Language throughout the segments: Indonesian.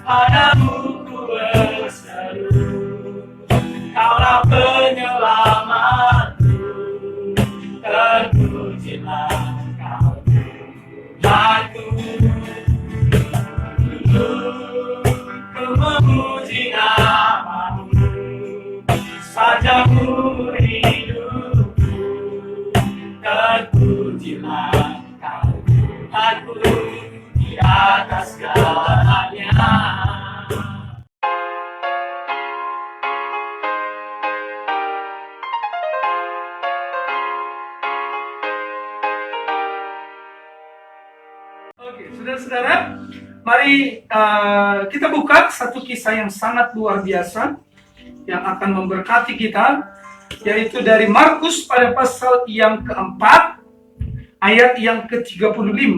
padamu ku berseru, Kaulah penyelamatku, terpujilah Kau Tuhanku. Ku memuji namamu, sajamu hidupku, terpujilah Kau Tuhanku di atas segalanya. Oke, saudara-saudara, mari kita buka satu kisah yang sangat luar biasa yang akan memberkati kita, yaitu dari Markus pada pasal yang keempat, ayat yang ke-35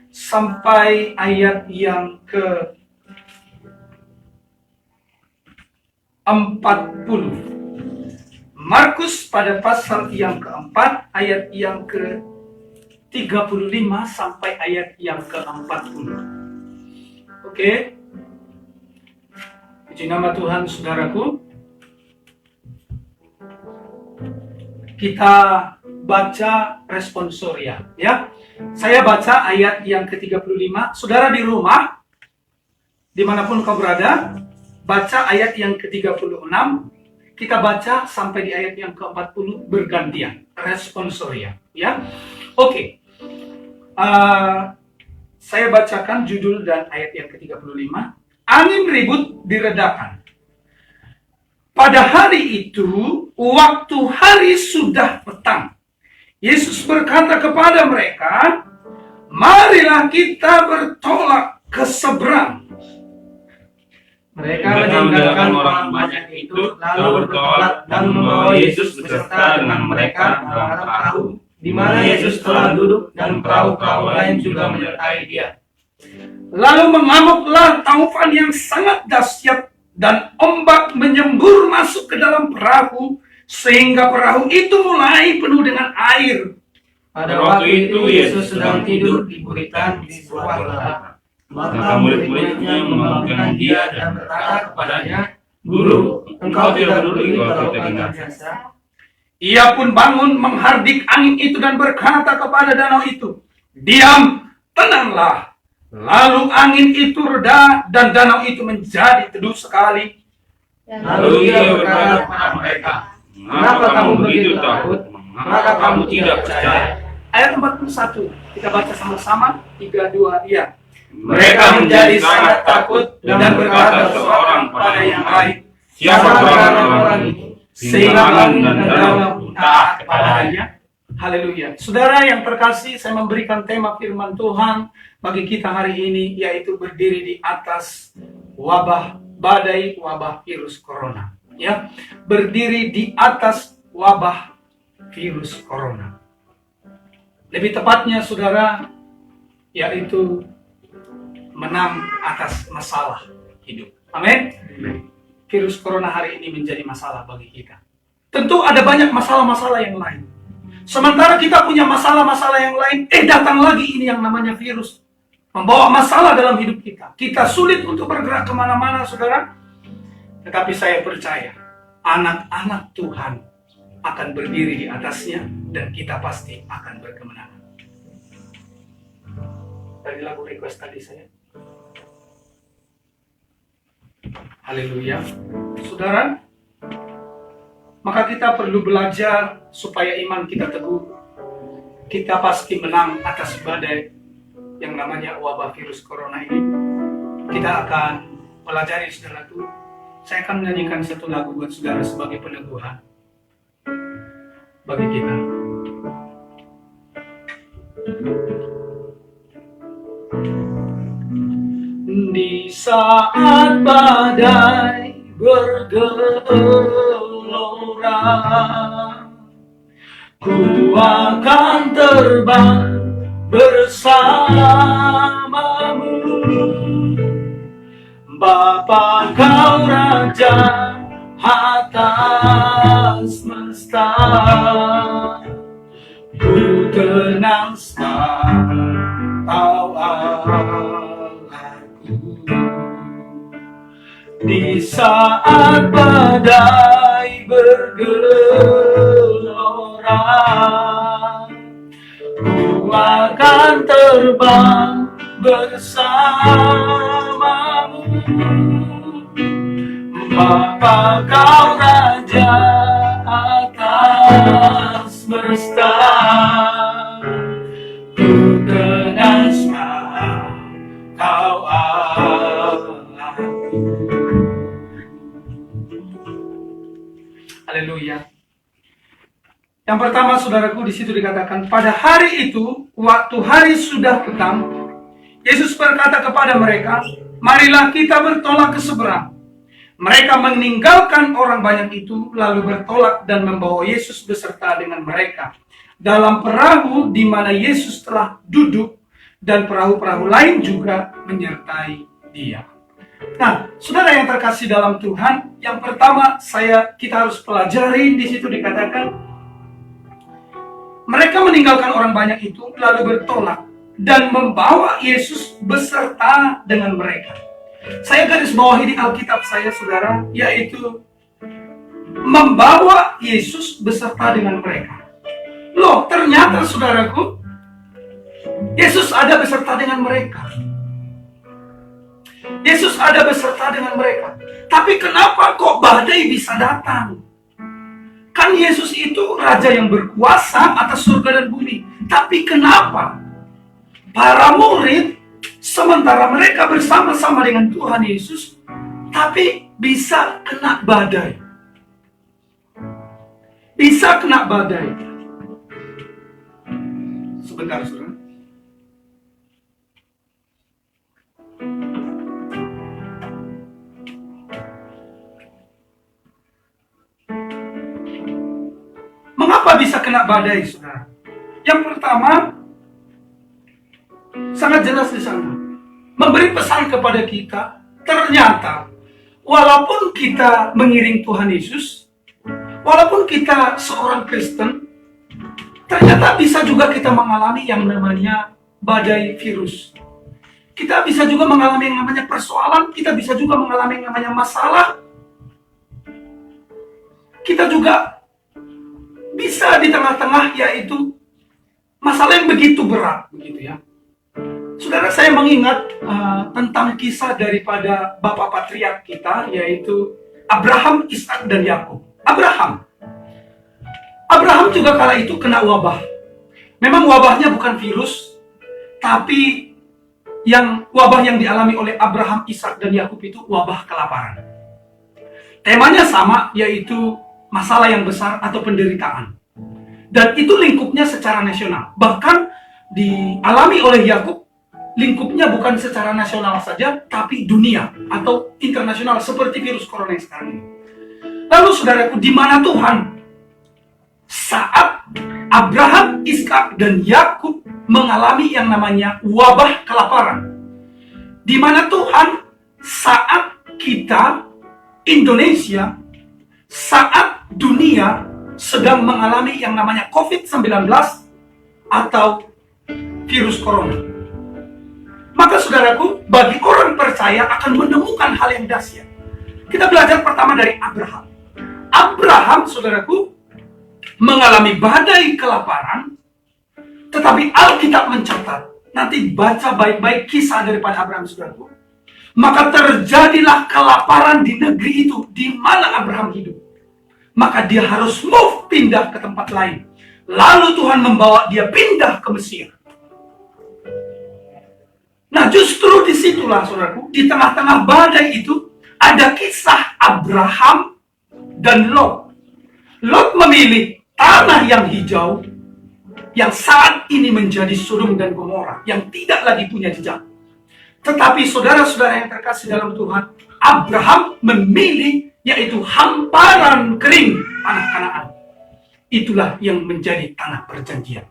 sampai ayat yang ke-40. Markus pada pasal yang keempat, ayat yang ke-35 sampai ayat yang ke-40. Oke. Puji nama Tuhan, saudaraku. Kita baca responsoria, ya. Saya baca ayat yang ke-35. Saudara di rumah, dimanapun kau berada, baca ayat yang ke-36. Kita baca sampai di ayat yang ke-40 bergantian. Responsoria, ya. Oke. Saya bacakan judul dan ayat yang ke-35. Angin ribut diredakan. Pada hari itu, waktu hari sudah petang, Yesus berkata kepada mereka, marilah kita bertolak ke seberang. Mereka meninggalkan orang banyak itu, lalu bertolak dan membawa Yesus beserta dengan mereka dalam perahu, di mana Yesus telah duduk dan perahu-perahu lain juga menyertai dia. Lalu mengamuklah taufan yang sangat dahsyat dan ombak menyembur masuk ke dalam perahu sehingga perahu itu mulai penuh dengan air. Pada waktu itu Yesus sedang tidur di buritan di sebuah geladak. Maka murid-muridnya membangunkan dia dan berkata kepadanya, Guru, engkau tidak peduli kalau kita binasa? Ia pun bangun menghardik angin itu dan berkata kepada danau itu, diam, tenanglah. Lalu angin itu reda dan danau itu menjadi teduh sekali. Lalu ia berkata kepada mereka, mengapa kamu begitu takut? Mengapa kamu tidak percaya? Ayat 41, kita baca sama-sama, 3, 2, iya. Mereka menjadi sangat takut dan berkata seorang pada yang lain, siapa orang ini? Sehingga angin dan danau taat kepadanya. Haleluya. Saudara yang terkasih, saya memberikan tema firman Tuhan bagi kita hari ini, yaitu berdiri di atas wabah badai, wabah virus corona. Ya, berdiri di atas wabah virus corona. Lebih tepatnya, saudara, yaitu menang atas masalah hidup. Amin. Virus corona hari ini menjadi masalah bagi kita. Tentu ada banyak masalah-masalah yang lain. Sementara kita punya masalah-masalah yang lain, datang lagi ini yang namanya virus. Membawa masalah dalam hidup kita. Kita sulit untuk bergerak kemana-mana, saudara. Tetapi saya percaya, anak-anak Tuhan akan berdiri di atasnya, dan kita pasti akan berkemenangan. Dari lagu request tadi saya. Haleluya. Saudara, maka kita perlu belajar supaya iman kita teguh. Kita pasti menang atas badai yang namanya wabah virus corona ini. Kita akan pelajari, saudaraku. Saya akan menyanyikan satu lagu buat saudara sebagai peneguhan bagi kita. Di saat badai bergelora, ku akan terbang bersamamu. Bapa, kau Raja atas semesta, ku tenang sebab kau Allahku. Di saat badai bergelora, ku akan terbang bersamamu. Bapa kau Raja atas semesta, ku kenaskan kau Allahku. Haleluya. Yang pertama, saudaraku, di situ dikatakan, pada hari itu, waktu hari sudah petang, Yesus berkata kepada mereka, marilah kita bertolak ke seberang. Mereka meninggalkan orang banyak itu, lalu bertolak dan membawa Yesus beserta dengan mereka dalam perahu di mana Yesus telah duduk, dan perahu-perahu lain juga menyertai dia. Nah, saudara yang terkasih dalam Tuhan, yang pertama kita harus pelajari, di situ dikatakan mereka meninggalkan orang banyak itu lalu bertolak dan membawa Yesus beserta dengan mereka. Saya garis bawahi di Alkitab saya, saudara, yaitu membawa Yesus beserta dengan mereka. Loh, ternyata saudaraku, Yesus ada beserta dengan mereka. Yesus ada beserta dengan mereka. Tapi kenapa kok badai bisa datang? Kan Yesus itu Raja yang berkuasa atas surga dan bumi. Tapi kenapa para murid, sementara mereka bersama-sama dengan Tuhan Yesus, tapi bisa kena badai? Bisa kena badai. Sebentar, saudara. Mengapa bisa kena badai, saudara? Yang pertama, sangat jelas di sana, memberi pesan kepada kita, ternyata walaupun kita mengiring Tuhan Yesus, walaupun kita seorang Kristen, ternyata bisa juga kita mengalami yang namanya badai virus. Kita bisa juga mengalami yang namanya persoalan, kita bisa juga mengalami yang namanya masalah. Kita juga bisa di tengah-tengah, yaitu masalah yang begitu berat, begitu ya. Saudara, saya mengingat tentang kisah daripada bapak patriark kita, yaitu Abraham, Ishak, dan Yakub. Abraham juga kala itu kena wabah. Memang wabahnya bukan virus, tapi wabah yang dialami oleh Abraham, Ishak, dan Yakub itu wabah kelaparan. Temanya sama, yaitu masalah yang besar atau penderitaan. Dan itu lingkupnya secara nasional. Bahkan dialami oleh Yakub, lingkupnya bukan secara nasional saja, tapi dunia atau internasional, seperti virus corona yang sekarang ini. Lalu saudaraku, di mana Tuhan saat Abraham, Ishak, dan Yakub mengalami yang namanya wabah kelaparan? Di mana Tuhan saat kita, Indonesia, saat dunia sedang mengalami yang namanya COVID-19 atau virus corona? Maka saudaraku, bagi orang percaya akan menemukan hal yang dahsyat. Kita belajar pertama dari Abraham. Abraham, saudaraku, mengalami badai kelaparan, tetapi Alkitab mencatat, nanti baca baik-baik kisah daripada Abraham, saudaraku. Maka terjadilah kelaparan di negeri itu, di mana Abraham hidup. Maka dia harus pindah ke tempat lain. Lalu Tuhan membawa dia pindah ke Mesir. Nah, justru disitulah, saudaraku, di tengah-tengah badai itu, ada kisah Abraham dan Lot. Lot memilih tanah yang hijau, yang saat ini menjadi Sodom dan Gomora, yang tidak lagi punya jejak. Tetapi saudara-saudara yang terkasih dalam Tuhan, Abraham memilih yaitu hamparan kering tanah Kanaan. Itulah yang menjadi tanah perjanjian.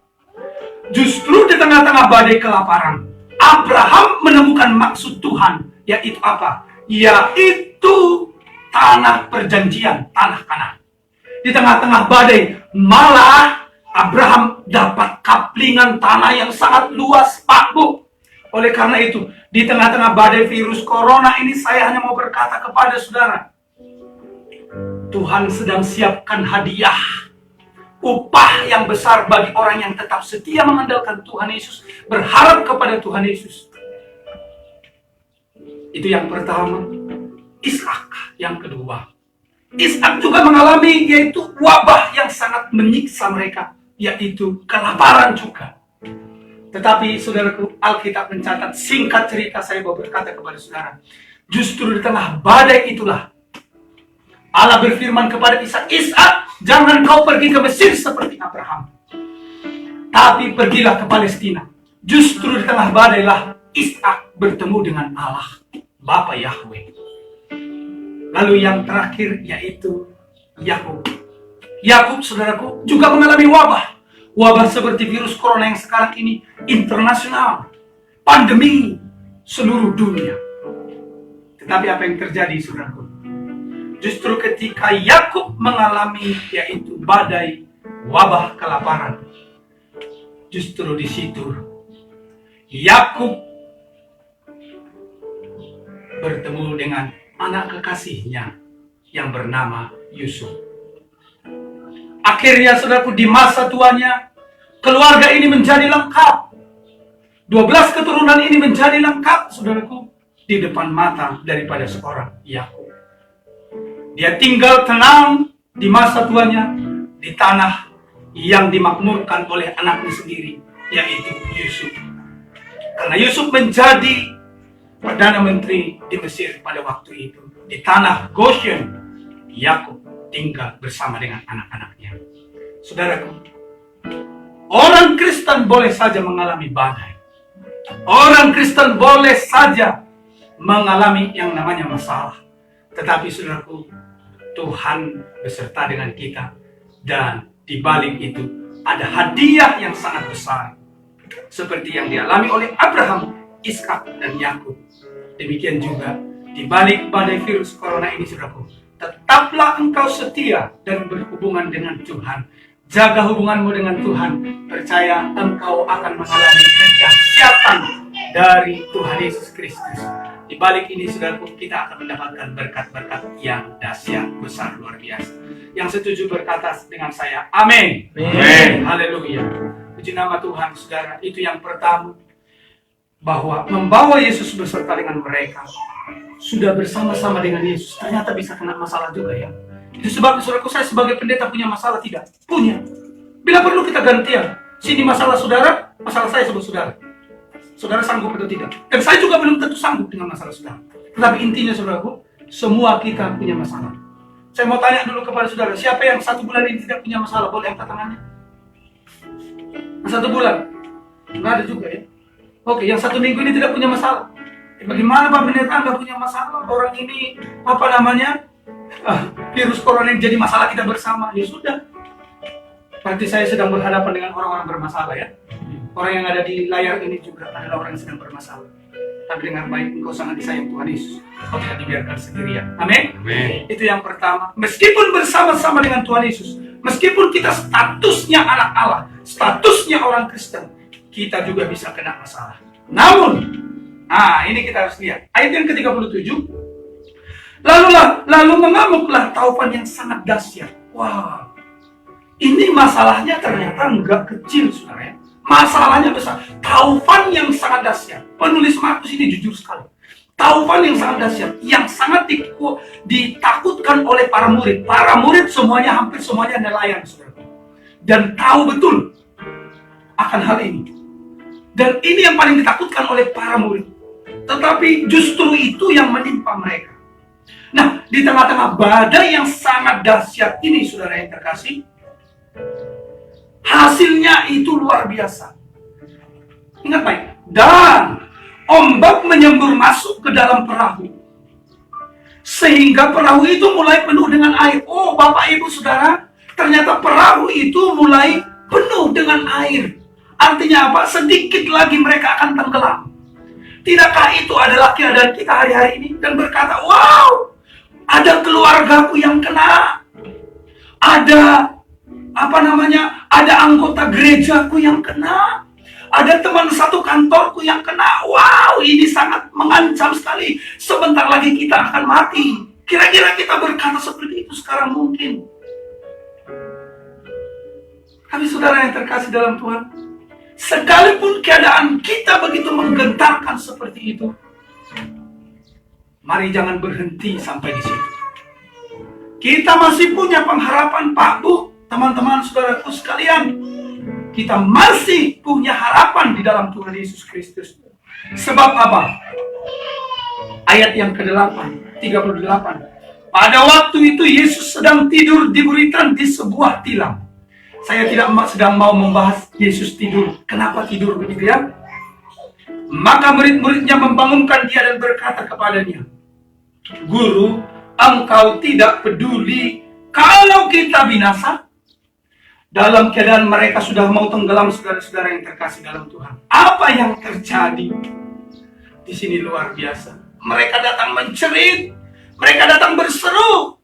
Justru di tengah-tengah badai kelaparan, Abraham menemukan maksud Tuhan, yaitu apa? Yaitu tanah perjanjian, tanah Kanaan. Di tengah-tengah badai, malah Abraham dapat kaplingan tanah yang sangat luas, Pak Bu. Oleh karena itu, di tengah-tengah badai virus corona ini, saya hanya mau berkata kepada saudara, Tuhan sedang siapkan hadiah, upah yang besar bagi orang yang tetap setia mengandalkan Tuhan Yesus, berharap kepada Tuhan Yesus. Itu yang pertama. Ishak yang kedua. Ishak juga mengalami yaitu wabah yang sangat menyiksa mereka, yaitu kelaparan juga. Tetapi saudaraku, Alkitab mencatat, singkat cerita saya mau berkata kepada saudara, justru di tengah badai itulah Allah berfirman kepada Ishak, Ishak, jangan kau pergi ke Mesir seperti Abraham, tapi pergilah ke Palestina. Justru di tengah badailah Ishak bertemu dengan Allah, Bapa Yahweh. Lalu yang terakhir yaitu Yakub. Yakub, saudaraku, juga mengalami wabah. Wabah seperti virus corona yang sekarang ini internasional, pandemi seluruh dunia. Tetapi apa yang terjadi, saudaraku? Justru ketika Yakub mengalami yaitu badai, wabah kelaparan, justru di situ Yakub bertemu dengan anak kekasihnya yang bernama Yusuf. Akhirnya, saudaraku, di masa tuanya, keluarga ini menjadi lengkap. 12 keturunan ini menjadi lengkap, saudaraku, di depan mata daripada seorang Yakub. Dia tinggal tenang di masa tuanya, di tanah yang dimakmurkan oleh anaknya sendiri, yaitu Yusuf. Karena Yusuf menjadi Perdana Menteri di Mesir pada waktu itu. Di tanah Goshen, Yakub tinggal bersama dengan anak-anaknya. Saudaraku, orang Kristen boleh saja mengalami badai. Orang Kristen boleh saja mengalami yang namanya masalah. Tetapi saudaraku, Tuhan beserta dengan kita. Dan di balik itu ada hadiah yang sangat besar. Seperti yang dialami oleh Abraham, Ishak, dan Yakub. Demikian juga di balik badai virus corona ini, saudaraku, tetaplah engkau setia dan berhubungan dengan Tuhan. Jaga hubunganmu dengan Tuhan. Percaya engkau akan mengalami kedahsyatan dari Tuhan Yesus Kristus. Di balik ini, saudaraku, kita akan mendapatkan berkat-berkat yang dahsyat, besar, luar biasa. Yang setuju berkata dengan saya, amin. Amin. Haleluya. Puji nama Tuhan, saudara. Itu yang pertama, bahwa membawa Yesus beserta dengan mereka, sudah bersama-sama dengan Yesus, ternyata bisa kena masalah juga ya. Itu sebab, saudaraku, saya sebagai pendeta punya masalah tidak? Punya. Bila perlu kita gantian. Sini masalah saudara, masalah saya sebagai saudara. Saudara sanggup atau tidak? Dan saya juga belum tentu sanggup dengan masalah saudara. Tetapi intinya, saudaraku, semua kita punya masalah. Saya mau tanya dulu kepada saudara, siapa yang 1 bulan ini tidak punya masalah? Boleh angkat tangannya? 1 bulan? Nggak ada juga ya. Oke, yang 1 minggu ini tidak punya masalah. Bagaimana Pak Pendeta nggak punya masalah? Orang ini, virus corona ini jadi masalah kita bersama. Ya sudah. Berarti saya sedang berhadapan dengan orang-orang bermasalah ya. Orang yang ada di layar ini juga adalah orang yang sedang bermasalah. Tapi dengan baik engkau sangat disayang Tuhan Yesus. Kau tidak dibiarkan sendirian. Amin. Amin. Itu yang pertama. Meskipun bersama-sama dengan Tuhan Yesus, meskipun kita statusnya anak Allah, statusnya orang Kristen, kita juga bisa kena masalah. Namun, ini kita harus lihat. Ayat yang ke-37. Lalu mengamuklah taufan yang sangat dahsyat. Wah, ini masalahnya ternyata enggak kecil, saudara ya. Masalahnya besar. Taufan yang sangat dahsyat. Penulis Markus ini jujur sekali. Taufan yang sangat dahsyat, yang sangat ditakutkan oleh para murid. Para murid semuanya, hampir semuanya nelayan, saudara. Dan tahu betul akan hal ini. Dan ini yang paling ditakutkan oleh para murid. Tetapi justru itu yang menimpa mereka. Nah, di tengah-tengah badai yang sangat dahsyat ini, saudara yang terkasih, hasilnya itu luar biasa. Ingat baik. Dan ombak menyembur masuk ke dalam perahu, sehingga perahu itu mulai penuh dengan air. Oh, Bapak Ibu Saudara, ternyata perahu itu mulai penuh dengan air. Artinya apa? Sedikit lagi mereka akan tenggelam. Tidakkah itu adalah keadaan kita hari-hari ini? Dan berkata, wow, ada keluargaku yang kena. Ada ada anggota gerejaku yang kena. Ada teman satu kantorku yang kena. Wow, ini sangat mengancam sekali. Sebentar lagi kita akan mati. Kira-kira kita berkata seperti itu sekarang mungkin. Tapi saudara yang terkasih dalam Tuhan, sekalipun keadaan kita begitu menggentarkan seperti itu, mari jangan berhenti sampai di situ. Kita masih punya pengharapan, Pak, Bu, teman-teman, saudaraku sekalian. Kita masih punya harapan di dalam Tuhan Yesus Kristus. Sebab apa? Ayat yang ke-8, 38. Pada waktu itu Yesus sedang tidur di buritan di sebuah tilam. Saya tidak sedang mau membahas Yesus tidur. Kenapa tidur begitu ya? Maka murid-muridnya membangunkan dia dan berkata kepadanya, Guru, engkau tidak peduli kalau kita binasa? Dalam keadaan mereka sudah mau tenggelam, saudara-saudara yang terkasih dalam Tuhan. Apa yang terjadi? Di sini luar biasa. Mereka datang mencerit, mereka datang berseru.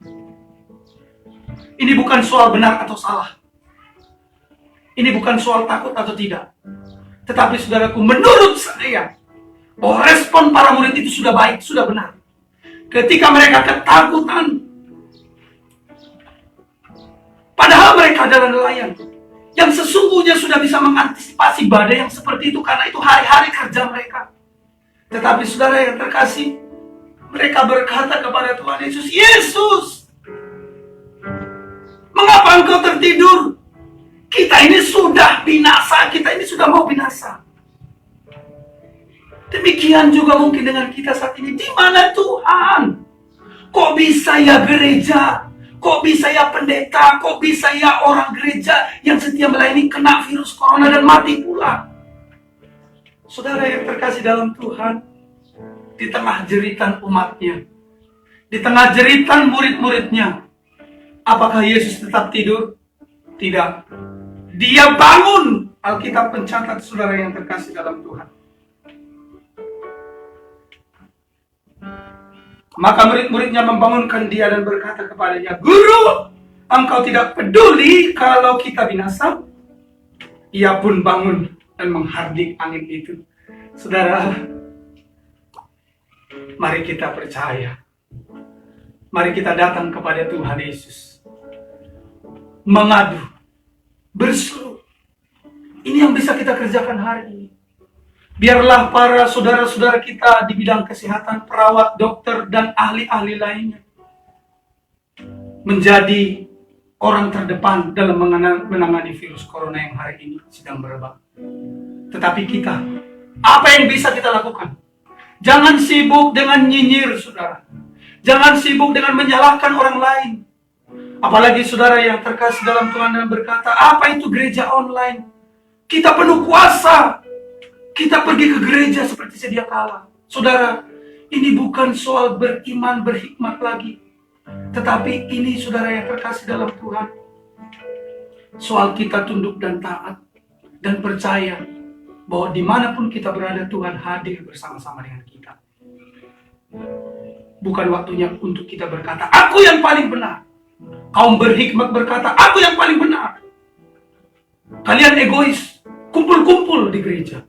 Ini bukan soal benar atau salah. Ini bukan soal takut atau tidak. Tetapi saudaraku, menurut saya, bahwa respon para murid itu sudah baik, sudah benar. Ketika mereka ketakutan, padahal mereka adalah nelayan yang sesungguhnya sudah bisa mengantisipasi badai yang seperti itu karena itu hari-hari kerja mereka. Tetapi saudara yang terkasih, mereka berkata kepada Tuhan Yesus, Yesus, mengapa engkau tertidur? Kita ini sudah binasa, kita ini sudah mau binasa. Demikian juga mungkin dengan kita saat ini. Di mana Tuhan? Kok bisa ya gereja? Kok bisa ya pendeta, kok bisa ya orang gereja yang setia melayani kena virus corona dan mati pula? Saudara yang terkasih dalam Tuhan, di tengah jeritan umatnya, di tengah jeritan murid-muridnya, apakah Yesus tetap tidur? Tidak. Dia bangun. Alkitab mencatat, saudara yang terkasih dalam Tuhan. Maka murid-muridnya membangunkan dia dan berkata kepadanya, Guru, engkau tidak peduli kalau kita binasa? Ia pun bangun dan menghardik angin itu. Saudara, mari kita percaya. Mari kita datang kepada Tuhan Yesus. Mengadu, berseru. Ini yang bisa kita kerjakan hari ini. Biarlah para saudara-saudara kita di bidang kesehatan, perawat, dokter, dan ahli-ahli lainnya menjadi orang terdepan dalam menangani virus corona yang hari ini sedang merebak. Tetapi kita, apa yang bisa kita lakukan? Jangan sibuk dengan nyinyir, saudara. Jangan sibuk dengan menyalahkan orang lain. Apalagi saudara yang terkasih dalam Tuhan dan berkata, apa itu gereja online? Kita penuh kuasa. Kita pergi ke gereja seperti sedia kala. Saudara, ini bukan soal beriman, berhikmat lagi. Tetapi ini saudara yang terkasih dalam Tuhan. Soal kita tunduk dan taat. Dan percaya bahwa dimanapun kita berada, Tuhan hadir bersama-sama dengan kita. Bukan waktunya untuk kita berkata, aku yang paling benar. Kaum berhikmat berkata, aku yang paling benar. Kalian egois, kumpul-kumpul di gereja.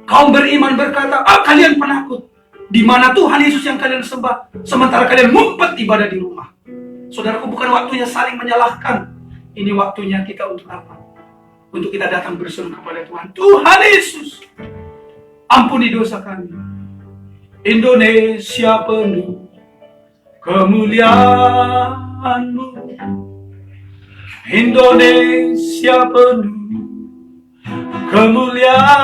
Kaum beriman berkata, kalian penakut. Di mana Tuhan Yesus yang kalian sembah, sementara kalian ngumpet ibadah di rumah. Saudaraku, bukan waktunya saling menyalahkan. Ini waktunya kita untuk apa? Untuk kita datang berseru kepada Tuhan. Tuhan Yesus, ampuni dosa kami. Indonesia penuh kemuliaan-Mu. Indonesia penuh kemuliaan-Mu.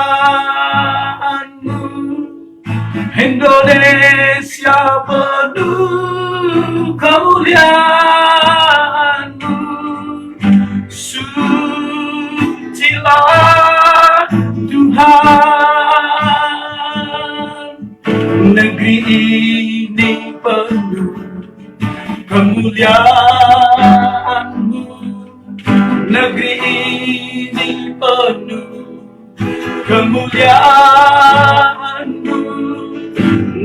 Indonesia penuh kemuliaan-Mu. Sucilah Tuhan, negeri ini penuh kemuliaan-Mu. Negeri ini penuh kemuliaan-Mu.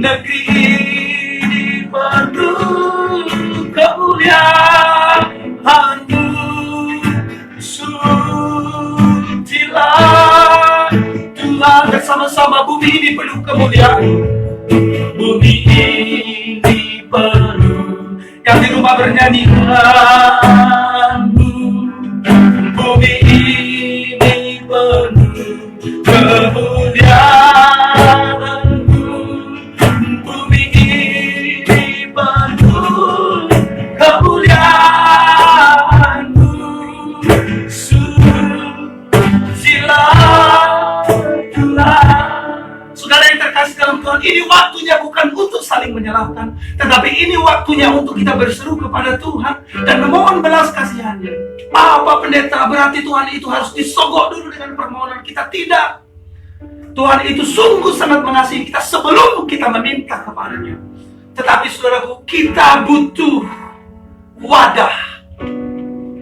Negeri ini penuh kemuliaan-Mu. Sucilah bersama-sama, bumi ini penuh kemuliaan. Bumi ini penuh, yang di rumah bernyanyikanmu. Bumi ini penuh kemuliaan-Mu. Bumi ini penuh kemuliaan-Mu. Saudara yang terkasih dalam Tuhan, ini waktunya bukan untuk saling menyalahkan, tetapi ini waktunya untuk kita berseru kepada Tuhan dan memohon belas kasihannya. Apa pendeta, berarti Tuhan itu harus disogok dulu dengan permohonan kita? Tidak. Tuhan itu sungguh sangat mengasihi kita sebelum kita meminta kepadanya. Tetapi saudaraku, kita butuh wadah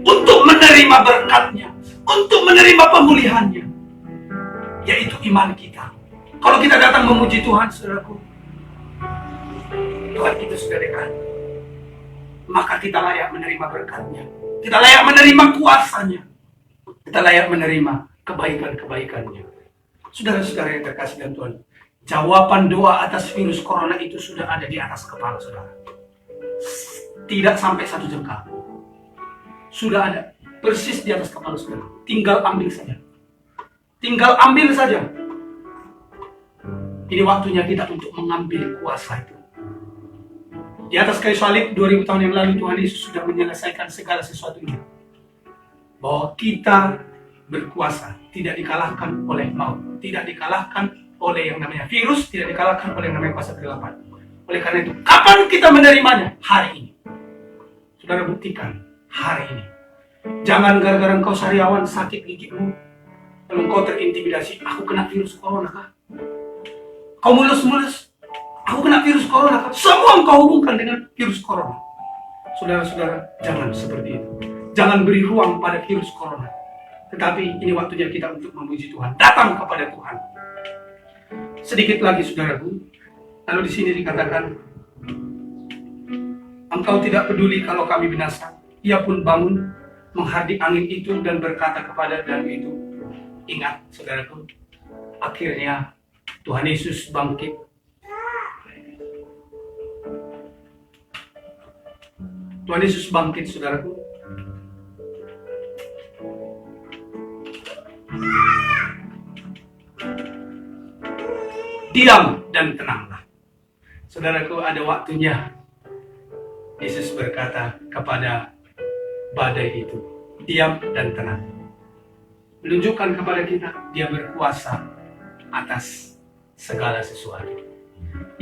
untuk menerima berkatnya, untuk menerima pemulihannya, yaitu iman kita. Kalau kita datang memuji Tuhan, saudaraku, Tuhan kita sudah dekat, maka kita layak menerima berkatnya, kita layak menerima kuasanya, kita layak menerima kebaikan-kebaikannya. Saudara-saudara yang terkasih dalam Tuhan, jawaban doa atas virus corona itu sudah ada di atas kepala saudara. Tidak sampai 1 jengkal, sudah ada persis di atas kepala saudara. Tinggal ambil saja, tinggal ambil saja. Ini waktunya kita untuk mengambil kuasa itu. Di atas kayu salib 2000 tahun yang lalu, Tuhan Yesus sudah menyelesaikan segala sesuatunya. Bahwa kita berkuasa, tidak dikalahkan oleh maut, tidak dikalahkan oleh yang namanya virus, tidak dikalahkan oleh yang namanya kuasa kegelapan. Oleh karena itu, kapan kita menerimanya? Hari ini. Saudara, buktikan hari ini. Jangan gara-gara engkau sariawan sakit gigimu, lalu engkau terintimidasi, aku kena virus corona kah? Kau mulus-mulus, aku kena virus corona kah? Semua engkau hubungkan dengan virus corona. Saudara-saudara, jangan seperti itu. Jangan beri ruang pada virus corona. Tetapi ini waktunya kita untuk memuji Tuhan, datang kepada Tuhan. Sedikit lagi saudaraku, lalu di sini dikatakan, engkau tidak peduli kalau kami binasa. Ia pun bangun, menghardik angin itu dan berkata kepada danau itu. Ingat saudaraku, akhirnya Tuhan Yesus bangkit. Tuhan Yesus bangkit saudaraku. Diam dan tenanglah. Saudaraku, ada waktunya Yesus berkata kepada badai itu, diam dan tenang. Menunjukkan kepada kita, dia berkuasa atas segala sesuatu.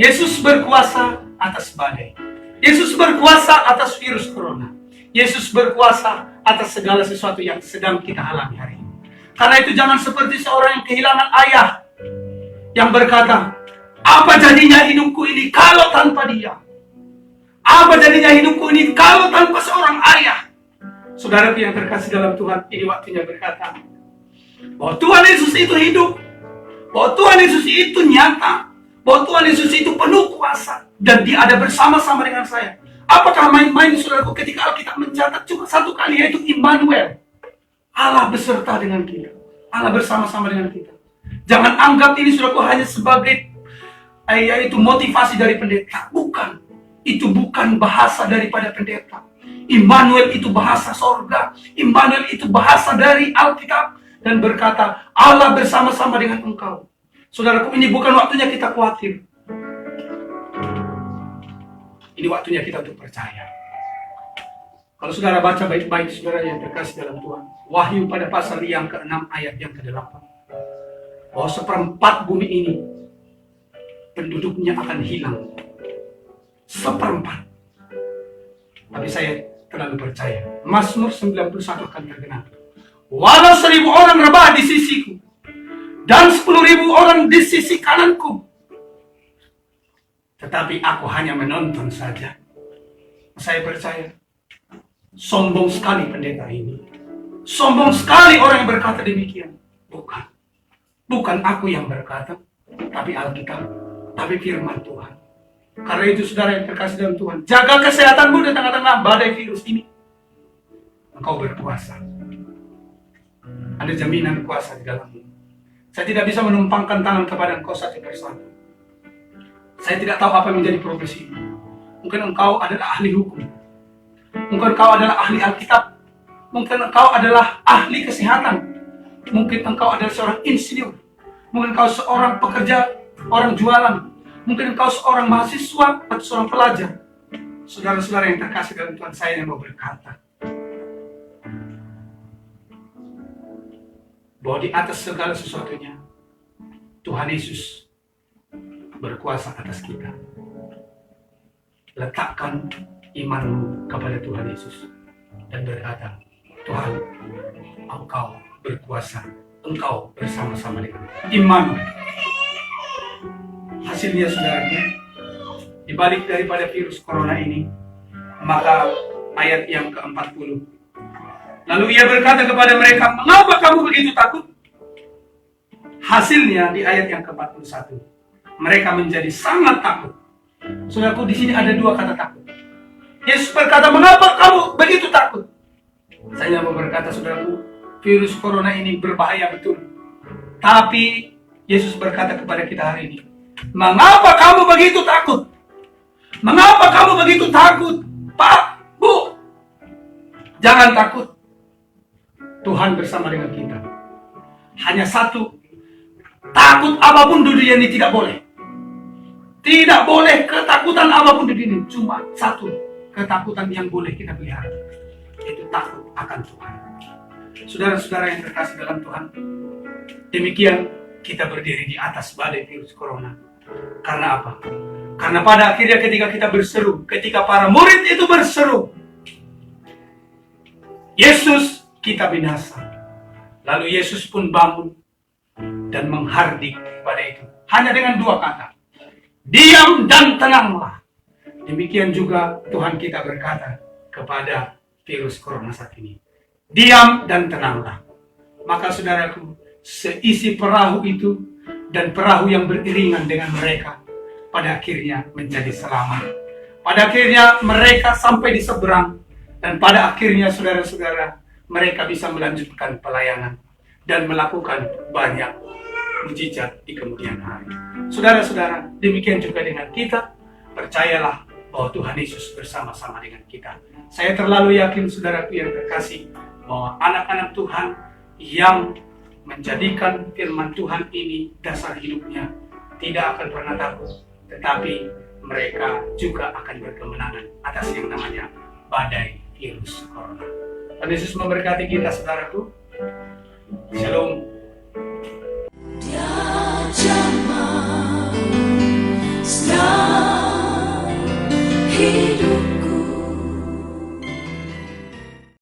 Yesus berkuasa atas badai. Yesus berkuasa atas virus corona. Yesus berkuasa atas segala sesuatu yang sedang kita alami hari ini. Karena itu jangan seperti seorang yang kehilangan ayah, yang berkata, apa jadinya hidupku ini kalau tanpa dia? Apa jadinya hidupku ini kalau tanpa seorang ayah? Saudaraku yang terkasih dalam Tuhan, ini waktunya berkata, bahwa Tuhan Yesus itu hidup, bahwa Tuhan Yesus itu nyata, bahwa Tuhan Yesus itu penuh kuasa, dan dia ada bersama-sama dengan saya. Apakah main-main saudaraku ketika Alkitab mencatat cuma satu kali, yaitu Immanuel, Allah beserta dengan kita, Allah bersama-sama dengan kita. Jangan anggap ini saudaraku hanya sebagai yaitu motivasi dari pendeta. Bukan, itu bukan bahasa daripada pendeta. Immanuel itu bahasa sorga, Immanuel itu bahasa dari Alkitab, dan berkata, Allah bersama-sama dengan engkau. Saudaraku, ini bukan waktunya kita khawatir. Ini waktunya kita untuk percaya. Kalau saudara baca baik-baik, saudara yang terkasih dalam Tuhan, Wahyu pada pasal yang ke-6 ayat yang ke-8, bahwa seperempat bumi ini penduduknya akan hilang. Seperempat. Tapi saya terlalu percaya, Mazmur 91 akan tergenap. Walau 1000 orang rebah di sisiku, dan 10.000 orang di sisi kananku, tetapi aku hanya menonton saja. Saya percaya, sombong sekali pendeta ini. Sombong sekali orang yang berkata demikian. Bukan. Bukan aku yang berkata, tapi Alkitab, tapi firman Tuhan. Karena itu saudara yang terkasih dalam Tuhan, jaga kesehatanmu di tengah-tengah badai virus ini. Engkau berkuasa. Ada jaminan kuasa di dalammu. Saya tidak bisa menumpangkan tangan kepada engkau satu persatu. Saya tidak tahu apa yang menjadi profesi. Mungkin engkau adalah ahli hukum. Mungkin engkau adalah ahli Alkitab. Mungkin engkau adalah ahli kesehatan. Mungkin engkau adalah seorang insinyur. Mungkin engkau seorang pekerja, orang jualan. Mungkin engkau seorang mahasiswa atau seorang pelajar. Saudara-saudara yang terkasih dalam Tuhan, saya yang mau berkata bahwa di atas segala sesuatunya Tuhan Yesus berkuasa atas kita. Letakkan imanmu kepada Tuhan Yesus dan berkata, Tuhan, Engkau berkuasa, Engkau bersama-sama dengan iman. Hasilnya saudara, di balik daripada virus corona ini, maka ayat yang ke-40, lalu ia berkata kepada mereka, mengapa kamu begitu takut? Hasilnya di ayat yang ke-41, mereka menjadi sangat takut. Saudaraku, di sini ada dua kata takut. Yesus berkata, mengapa kamu begitu takut? Saya mau berkata, saudaraku, virus corona ini berbahaya betul. Tapi Yesus berkata kepada kita hari ini, mengapa kamu begitu takut? Mengapa kamu begitu takut? Pak, Bu, jangan takut. Tuhan bersama dengan kita. Hanya satu, takut apapun di dunia ini tidak boleh. Tidak boleh ketakutan apapun di dunia ini. Cuma satu ketakutan yang boleh kita pelihara, yaitu takut akan Tuhan. Saudara-saudara yang terkasih dalam Tuhan, demikian kita berdiri di atas badai virus corona. Karena apa? Karena pada akhirnya ketika kita berseru, ketika para murid itu berseru, Yesus, kita binasa. Lalu Yesus pun bangun dan menghardik pada itu. Hanya dengan dua kata, diam dan tenanglah. Demikian juga Tuhan kita berkata kepada virus corona saat ini, diam dan tenanglah. Maka saudaraku, seisi perahu itu dan perahu yang beriringan dengan mereka pada akhirnya menjadi selamat. Pada akhirnya mereka sampai di seberang, dan pada akhirnya saudara-saudara, mereka bisa melanjutkan pelayanan dan melakukan banyak mujizat di kemudian hari. Saudara-saudara, demikian juga dengan kita. Percayalah bahwa Tuhan Yesus bersama-sama dengan kita. Saya terlalu yakin, saudaraku yang terkasih, bahwa anak-anak Tuhan yang menjadikan firman Tuhan ini dasar hidupnya tidak akan pernah takut, tetapi mereka juga akan berkemenangan atas yang namanya badai virus corona. Tuhan Yesus memberkati kita, saudaraku. Shalom.